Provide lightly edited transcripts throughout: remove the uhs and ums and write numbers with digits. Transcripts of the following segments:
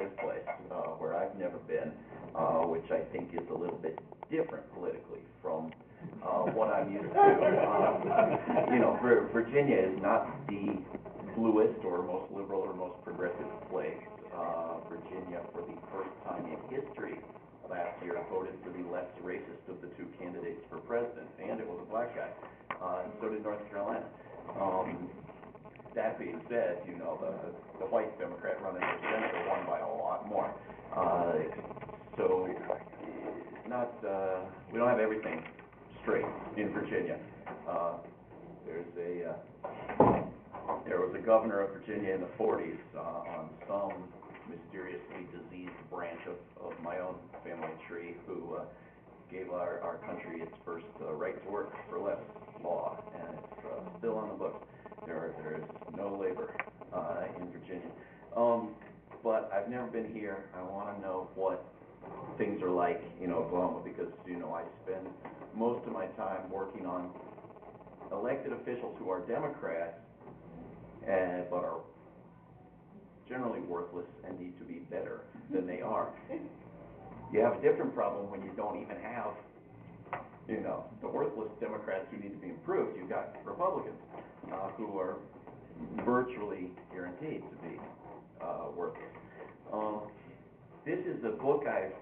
this place, where I've never been, which I think is a little bit different politically from what I'm used to. Virginia is not the bluest or most liberal or most progressive place. Virginia, for the first time in history, last year voted for the less racist of the two candidates for president, and it was a black guy, and so did North Carolina. That being said, the white Democrat running for senator won by a lot more. So it's not, we don't have everything straight in Virginia. There was a governor of Virginia in the 40s on some mysteriously diseased branch of my own family tree who gave our country its first right to work for less law, and it's still on the books. There is no labor in Virginia. But I've never been here. I want to know what things are like in Oklahoma, because I spend most of my time working on elected officials who are Democrats, but are generally worthless and need to be better than they are. You have a different problem when you don't even have, the worthless Democrats who need to be improved. You've got Republicans who are virtually guaranteed to be worthless. This is a book I've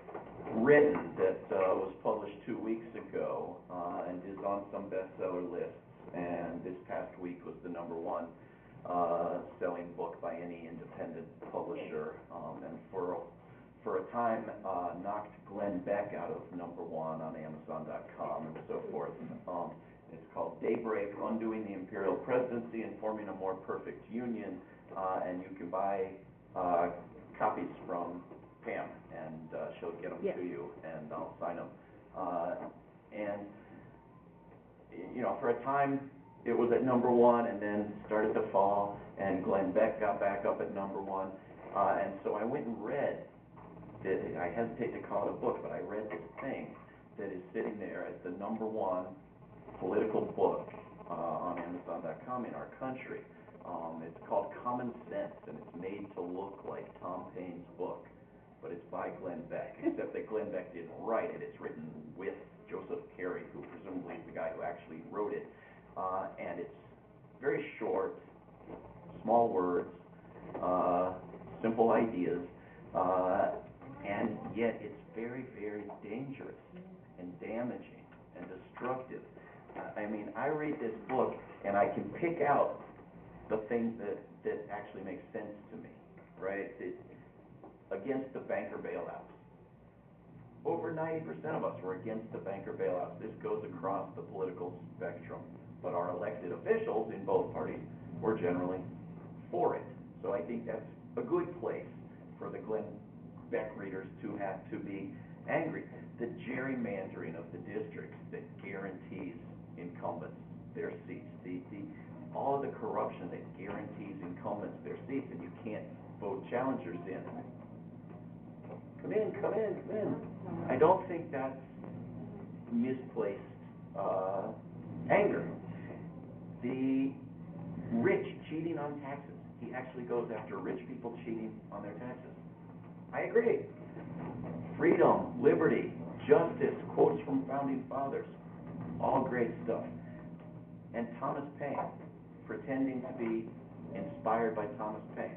written that was published 2 weeks ago and is on some bestseller lists. And this past week was the #1 selling book by any independent publisher, and for a time knocked Glenn Beck out of #1 on Amazon.com and so forth. It's called Daybreak: Undoing the Imperial Presidency and Forming a More Perfect Union, and you can buy copies from Pam, and she'll get them to you, and I'll sign them. And for a time it was at #1 and then started to fall, and Glenn Beck got back up at #1, and so I went and read I hesitate to call it a book, but I read this thing that is sitting there as the #1 political book on Amazon.com in our country. It's called Common Sense, and it's made to look like Tom Paine's book, but it's by Glenn Beck, except that Glenn Beck didn't write it. It's written with Joseph Carey, who presumably is the guy who actually wrote it, and it's very short, small words, simple ideas, and yet it's very, very dangerous and damaging and destructive. I mean, I read this book and I can pick out the things that actually make sense to me, right? Against the banker bailouts. Over 90% of us were against the banker bailouts. This goes across the political spectrum. But our elected officials in both parties were generally for it. So I think that's a good place for the Glenn Beck readers to have to be angry. The gerrymandering of the districts that guarantees incumbents their seats, all of the corruption that guarantees incumbents their seats, and you can't vote challengers in. Come in. I don't think that's misplaced anger. The rich cheating on taxes. He actually goes after rich people cheating on their taxes. I agree. Freedom, liberty, justice, quotes from founding fathers, all great stuff. And Thomas Paine, pretending to be inspired by Thomas Paine.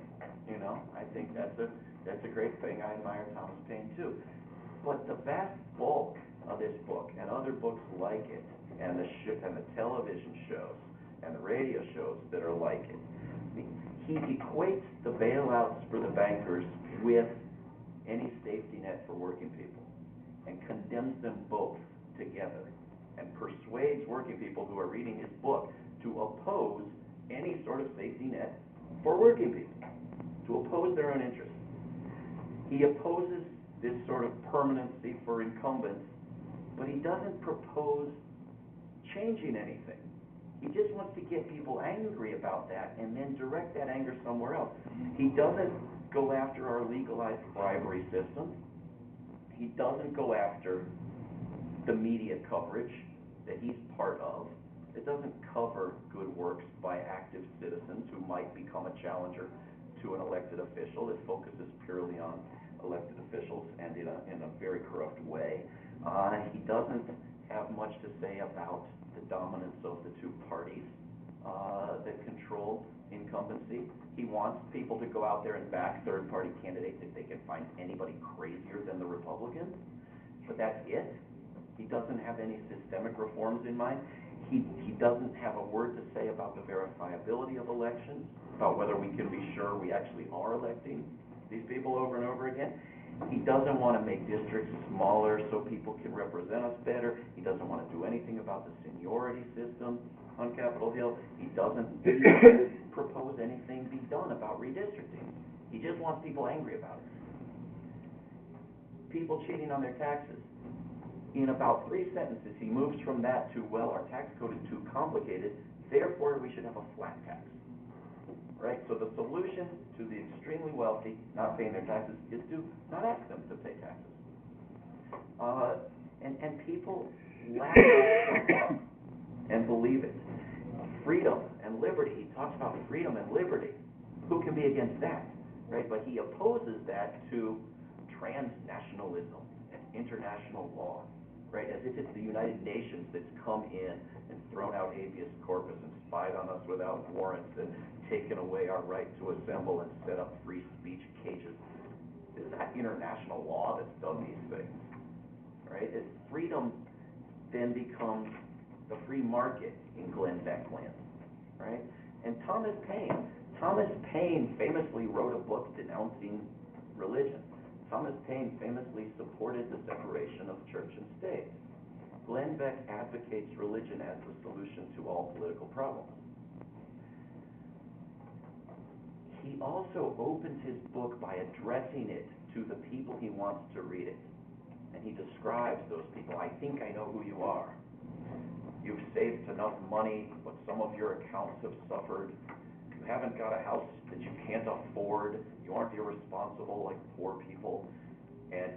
I think that's a great thing. I admire Thomas Paine too. But the vast bulk of this book and other books like it, and the television shows and the radio shows that are like it, he equates the bailouts for the bankers with any safety net for working people, and condemns them both together, and persuades working people who are reading his book to oppose any sort of safety net for working people, to oppose their own interests. He opposes this sort of permanency for incumbents, but he doesn't propose changing anything. He just wants to get people angry about that and then direct that anger somewhere else. He doesn't go after our legalized bribery system. He doesn't go after the media coverage that he's part of. It doesn't cover good works by active citizens who might become a challenger to an elected official. It focuses purely on elected officials and in a very corrupt way. He doesn't have much to say about the dominance of the two parties that control incumbency. He wants people to go out there and back third-party candidates if they can find anybody crazier than the Republicans, but that's it. He doesn't have any systemic reforms in mind. He doesn't have a word to say about the verifiability of elections, about whether we can be sure we actually are electing these people over and over again. He doesn't want to make districts smaller so people can represent us better. He doesn't want to do anything about the seniority system on Capitol Hill. He doesn't propose anything be done about redistricting. He just wants people angry about it. People cheating on their taxes. In about 3 sentences, he moves from that to, well, our tax code is too complicated, therefore we should have a flat tax. Right? So the solution to the extremely wealthy not paying their taxes is to not ask them to pay taxes. And people laugh up and believe it. Freedom and liberty. He talks about freedom and liberty. Who can be against that? Right? But he opposes that to transnationalism and international law. Right? As if it's the United Nations that's come in and thrown out habeas corpus and spied on us without warrants and taken away our right to assemble and set up free speech cages. This is not international law that's done these things. Right? Freedom then becomes the free market in Glenn Beck land. Right? And Thomas Paine famously wrote a book denouncing religion. Thomas Paine famously supported the separation of church and state. Glenn Beck advocates religion as the solution to all political problems. He also opens his book by addressing it to the people he wants to read it. And he describes those people. I think I know who you are. You've saved enough money, but some of your accounts have suffered. You haven't got a house that you can't afford. You aren't irresponsible like poor people. And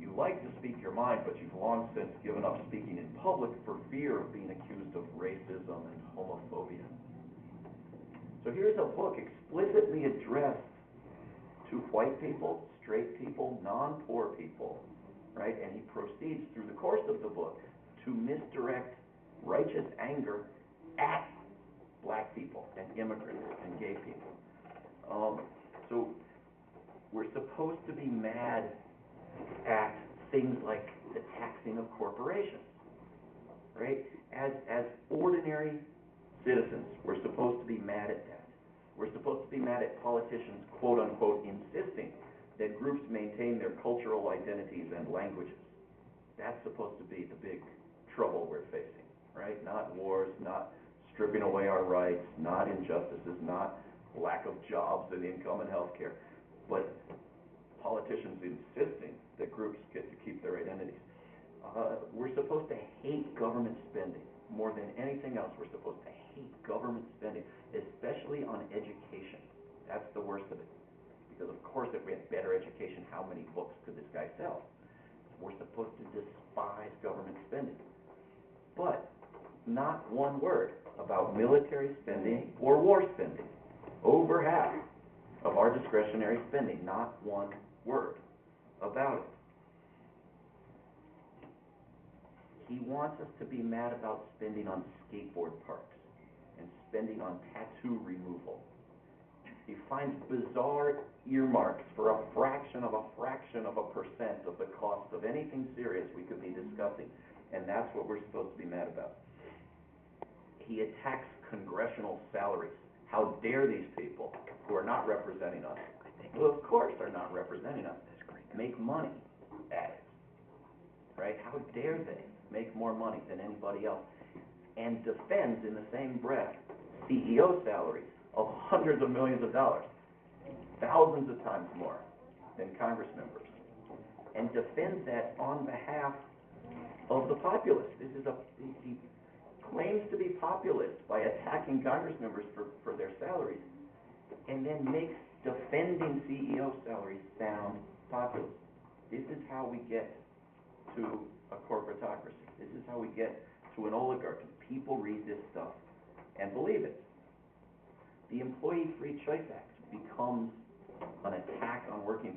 you like to speak your mind, but you've long since given up speaking in public for fear of being accused of racism and homophobia. So here's a book explicitly addressed to white people, straight people, non-poor people, right? And he proceeds through the course of the book to misdirect righteous anger at black people and immigrants and gay people. So we're supposed to be mad at things like the taxing of corporations, right? As ordinary citizens, we're supposed to be mad at that. We're supposed to be mad at politicians, quote unquote, insisting that groups maintain their cultural identities and languages. That's supposed to be the big trouble we're facing, right? Not wars, not stripping away our rights, not injustices, not lack of jobs and income and health care, but politicians insisting that groups get to keep their identities. We're supposed to hate government spending more than anything else. We're supposed to hate government spending, especially on education. That's the worst of it. Because of course, if we had better education, how many books could this guy sell? We're supposed to despise government spending. But not one word about military spending or war spending. Over half of our discretionary spending, not one word about it. He wants us to be mad about spending on skateboard parks and spending on tattoo removal. He finds bizarre earmarks for a fraction of a percent of the cost of anything serious we could be discussing, and that's what we're supposed to be mad about. He attacks congressional salaries. How dare these people who are not representing us, who of course are not representing us, make money at it, right? How dare they make more money than anybody else, and defends in the same breath CEO salaries of hundreds of millions of dollars, thousands of times more than Congress members, and defends that on behalf of the populace. He claims to be populist by attacking Congress members for their salaries, and then makes defending CEO salaries sound populist. This is how we get to a corporatocracy. This is how we get to an oligarchy. People read this stuff and believe it. The Employee Free Choice Act, becomes an attack on working